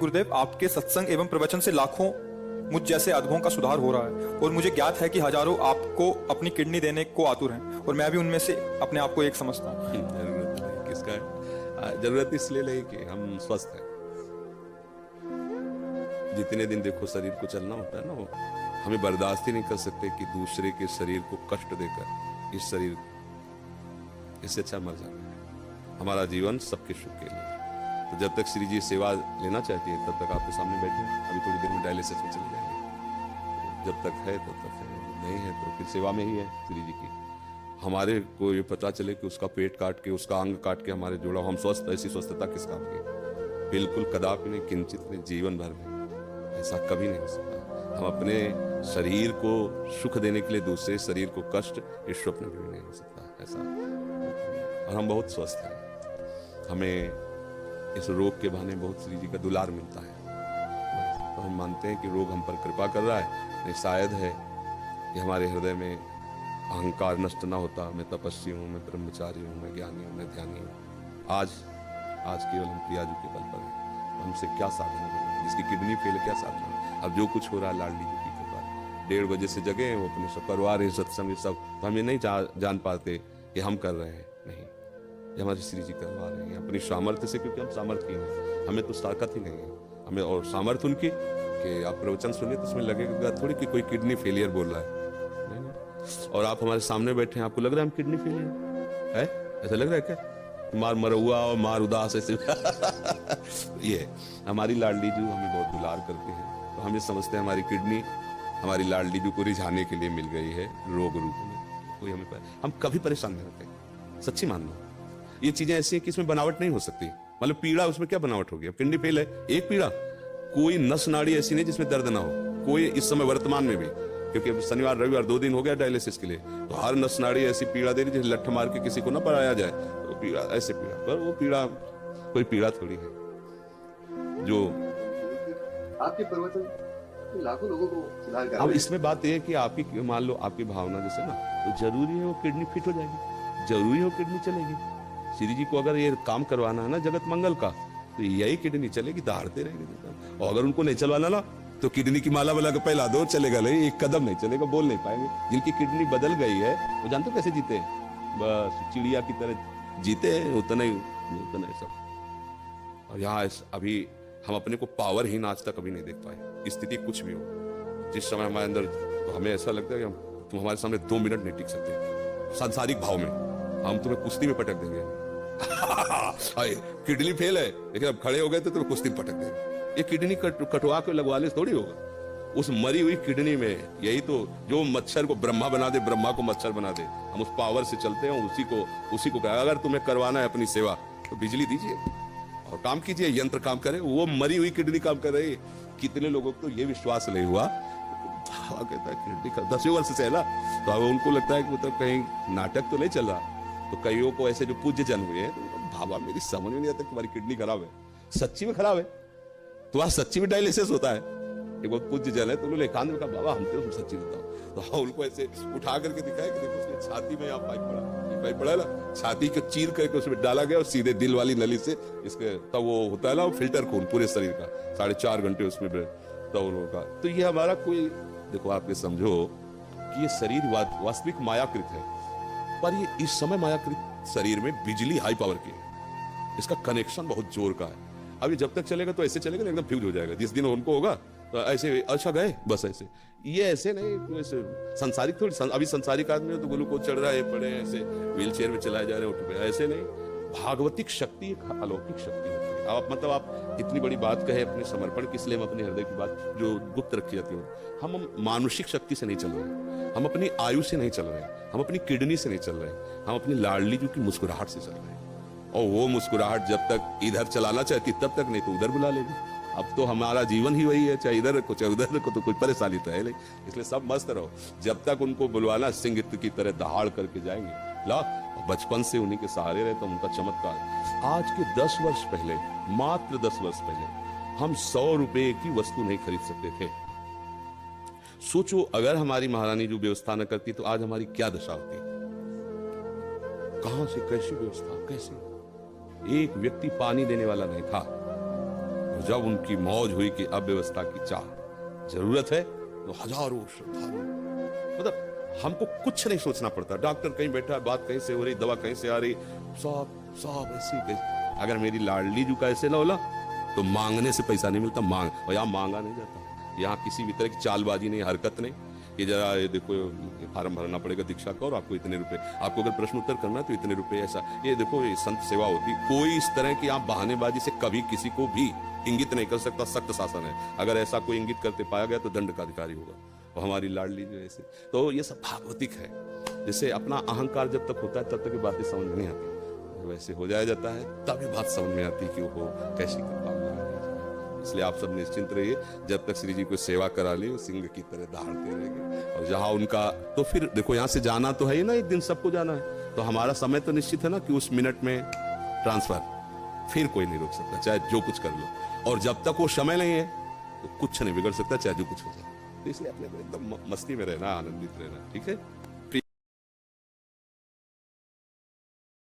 गुरुदेव, आपके सत्संग एवं प्रवचन से लाखों मुझ जैसे अधमों का सुधार हो रहा है और मुझे ज्ञात है कि हजारों आपको अपनी किडनी देने को आतुर हैं और मैं भी उनमें से अपने आप को एक समझता हूँ। जरूरत नहीं, किसका है? जरूरत इसलिए नहीं कि हम स्वस्थ हैं। जितने दिन देखो शरीर को चलना होता है ना, वो हमें बर्दाश्त ही नहीं कर सकते कि दूसरे के शरीर को कष्ट देकर इस शरीर, इससे अच्छा मर जाना है। हमारा जीवन सबके सुख के लिए। तो जब तक श्री जी सेवा लेना चाहती है तब तक आपके सामने बैठे हैं। अभी थोड़ी देर में डायलिसिस में चले जाएंगे। तो जब तक है तब तक है, नहीं है तो फिर सेवा में ही है श्री जी की। हमारे को ये पता चले कि उसका पेट काट के, उसका अंग काट के हमारे जोड़ा, हम स्वस्थ, ऐसी स्वस्थता किस काम की? बिल्कुल कदापि नहीं, किंचित नहीं, जीवन भर में ऐसा कभी नहीं हो सकता। हम अपने शरीर को सुख देने के लिए दूसरे शरीर को कष्ट, इस स्वप्न में भी नहीं हो सकता ऐसा। और हम बहुत स्वस्थ हैं। हमें इस रोग के बहाने बहुत श्री जी का दुलार मिलता है। तो हम मानते हैं कि रोग हम पर कृपा कर रहा है। नहीं, शायद है कि हमारे हृदय में अहंकार नष्ट ना होता। मैं तपस्वी हूँ, मैं ब्रह्मचारी हूँ, मैं ज्ञानी हूँ, मैं ध्यानी हूँ। आज केवल हम प्रियाजू के बल पर हैं। हमसे क्या साधना करें? जिसकी किडनी फेल है, क्या साधना? अब जो कुछ हो रहा है लाडली जी की कृपा। 1:30 बजे से जगे हैं, वो अपने सब करवा रहे हैं सत्संग सब, तो हम ये नहीं जान पाते कि हम कर रहे हैं। नहीं, ये हमारे श्री जी करवा रहे हैं अपनी सामर्थ्य से, क्योंकि हम सामर्थ्य हैं। हमें तो ताकत ही नहीं है। हमें और सामर्थ्य उनकी कि आप प्रवचन सुनिए तो उसमें लगेगा थोड़ी कि कोई किडनी फेलियर बोल रहा है। नहीं। और आप हमारे सामने बैठे हैं, आपको लग रहा है हम किडनी फेलियर है? ऐसा लग रहा है क्या? मार मरहुआ और मार उदास ऐसे ये हमारी लाडली जी हमें बहुत दुलार करते हैं। तो हम ये समझते हैं हमारी किडनी हमारी लाडली जी को रिझाने के लिए मिल गई है रोग रूप में। कोई हम कभी परेशान नहीं होते, सच्ची मानना। ये चीजें ऐसी हैं कि इसमें बनावट नहीं हो सकती। मतलब पीड़ा, उसमें क्या बनावट होगी? अब किडनी फेल है, एक पीड़ा, कोई नस नाड़ी ऐसी नहीं जिसमें दर्द ना हो। कोई इस समय वर्तमान में भी, क्योंकि अब शनिवार रविवार 2 दिन हो गया डायलिसिस के लिए, तो हर नस नाड़ी ऐसी पीड़ा दे रही जैसे लठ मार के किसी को ना पड़ाया जाए। तो पीड़ा, ऐसे पीड़ा, पर वो पीड़ा कोई पीड़ा थोड़ी है जो आपके प्रवचन लाखों लोगों को सुधार कर। अब इसमें बात यह है कि आपकी, मान लो आपकी भावना जैसे ना, तो जरूरी है वो किडनी फिट हो जाएगी, जरूरी है वो किडनी चलेगी। श्री जी को अगर ये काम करवाना है ना जगत मंगल का, तो यही किडनी चलेगी, दहाड़ते रहेंगे। और अगर उनको नहीं चलवाना ना, तो किडनी की माला वाला के पहला दो, चलेगा नहीं, एक कदम नहीं चलेगा, बोल नहीं पाएंगे। जिनकी किडनी बदल गई है वो जानते हो कैसे जीते हैं? बस चिड़िया की तरह जीते हैं, उतना ही सब। और यहाँ अभी हम अपने को पावरहीन आज तक कभी नहीं देख पाए। स्थिति कुछ भी हो, जिस समय हमारे अंदर, तो हमें ऐसा लगता है कि तुम हमारे सामने 2 मिनट नहीं टिक सकते। सांसारिक भाव में हम तुम्हें कुश्ती में पटक देंगे। किडनी फेल है, लेकिन अब खड़े हो गए तो तुम्हें कुश्ती में पटक देंगे। ये किडनी कटवा के लगवाने से थोड़ी होगा। उस मरी हुई किडनी में, यही तो जो मच्छर को ब्रह्मा बना दे, ब्रह्मा को मच्छर बना दे, हम उस पावर से चलते हैं। उसी को कहा, अगर तुम्हें करवाना है अपनी सेवा तो बिजली दीजिए और काम कीजिए, यंत्र काम करे। वो मरी हुई किडनी काम कर रही है। कितने लोगों को तो ये विश्वास नहीं हुआ, कहता है किडनी का 10 वर्ष से है ना, तो अब उनको लगता है कि मतलब कहीं नाटक तो नहीं चल रहा। तो कईयों को ऐसे जो पूज्य जन हुए हैं, तो भावा मेरी समझ में नहीं आता तुम्हारी किडनी खराब है, सच्ची में खराब है, तुम्हारा सच्ची में डायलिसिस होता है। एक बहुत पूज्य जन है, तो उन्होंने एकांत में कहा बाबा हम तो सच्ची बताओ। तो उनको ऐसे उठा करके दिखाया कि देखो उसकी छाती में यहाँ पाइप पड़ा ना, छाती को चीर करके उसमें डाला गया और सीधे दिल वाली नली से इसके, तब वो होता है ना फिल्टर खून पूरे शरीर का, 4.5 घंटे उसमें तब उनका। तो ये हमारा कोई, देखो आप ये समझो कि ये शरीर वास्तविक मायाकृत है, पर ये इस समय मायाकृत शरीर में बिजली हाई पावर की है। इसका कनेक्शन बहुत जोर का है। अभी जब तक चलेगा तो ऐसे चलेगा, एकदम फ्यूज हो जाएगा। जिस दिन उनको होगा तो ऐसे, अच्छा गए बस ऐसे, ये ऐसे नहीं, ऐसे संसारिक थोड़ी। अभी संसारिक आदमी हो तो ग्लूकोज चढ़ रहा है, पड़े ऐसे व्हील चेयर में चलाए जा रहे हैं, उठ पे, ऐसे नहीं। भागवतिक शक्ति एक अलौकिक शक्ति होती है। आप मतलब आप इतनी बड़ी बात कहे अपने समर्पण की, इसलिए हम अपने हृदय की बात जो गुप्त रखी जाती है। हम मानुषिक शक्ति से नहीं चल रहे, हम अपनी आयु से नहीं चल रहे, हम अपनी किडनी से नहीं चल रहे, हम अपनी लाडली जी की मुस्कुराहट से चल रहे हैं। और वो मुस्कुराहट जब तक इधर चलाना चाहती तब तक, नहीं तो उधर बुला लेगी। अब तो हमारा जीवन ही वही है, चाहे इधर रखो चाहे उधर रखो, तो कोई परेशानी तो है नहीं। इसलिए सब मस्त रहो, जब तक उनको बुलवाना सिंह की तरह दहाड़ करके जाएंगे। ला, बचपन से उन्हीं के सहारे रहे तो उनका चमत्कार। आज के 10 वर्ष पहले, मात्र 10 वर्ष पहले, हम 100 रुपए की वस्तु नहीं खरीद सकते थे। सोचो अगर हमारी महारानी जो व्यवस्था न करती तो आज हमारी क्या दशा होती। कहां से कैसी व्यवस्था, कैसे? एक व्यक्ति पानी देने वाला नहीं था। और जब उनकी मौज हुई कि अब व्यवस्था की चाह जरूरत है, तो हजारों श्रद्धालु, मतलब हमको कुछ नहीं सोचना पड़ता। डॉक्टर कहीं बैठा, बात कहीं से हो रही, दवा कहीं से आ रही, सब ऐसी कैसे। अगर मेरी लाडली जू का ऐसे ना होला तो मांगने से पैसा नहीं मिलता, और यहाँ मांगा नहीं जाता। यहाँ किसी भी तरह की चालबाजी नहीं, हरकत नहीं कि जरा ये देखो ये फार्म भरना पड़ेगा दीक्षा का और आपको इतने रुपए, आपको अगर प्रश्न उत्तर करना है तो इतने रुपए, ऐसा ये देखो ये संत सेवा होती। कोई इस तरह की आप बहानेबाजी से कभी किसी को भी इंगित नहीं कर सकता। सख्त शासन है, अगर ऐसा कोई इंगित करते पाया गया तो दंड का अधिकारी होगा। और हमारी लाडली जो ऐसे, तो ये सब भागवतिक है। जैसे अपना अहंकार जब तक होता है तब तक ये बातें समझ में नहीं आती, वैसे हो जाया जाता है तब ये बात समझ में आती है कि वो कैसी कृपा। इसलिए आप सब निश्चिंत रहिए, जब तक श्री जी को सेवा करा ली वो सिंह की तरह दहाड़ते रहेंगे। और जहां उनका, तो फिर देखो यहाँ से जाना तो है ही ना, एक दिन सबको जाना है, तो हमारा समय तो निश्चित है ना कि उस मिनट में ट्रांसफर, फिर कोई नहीं रोक सकता, चाहे जो कुछ कर लो। और जब तक वो समय नहीं है तो कुछ नहीं बिगड़ सकता, चाहे जो कुछ हो जाए। तो इसलिए अपने को एकदम मस्ती में रहना, आनंदित रहना, ठीक है।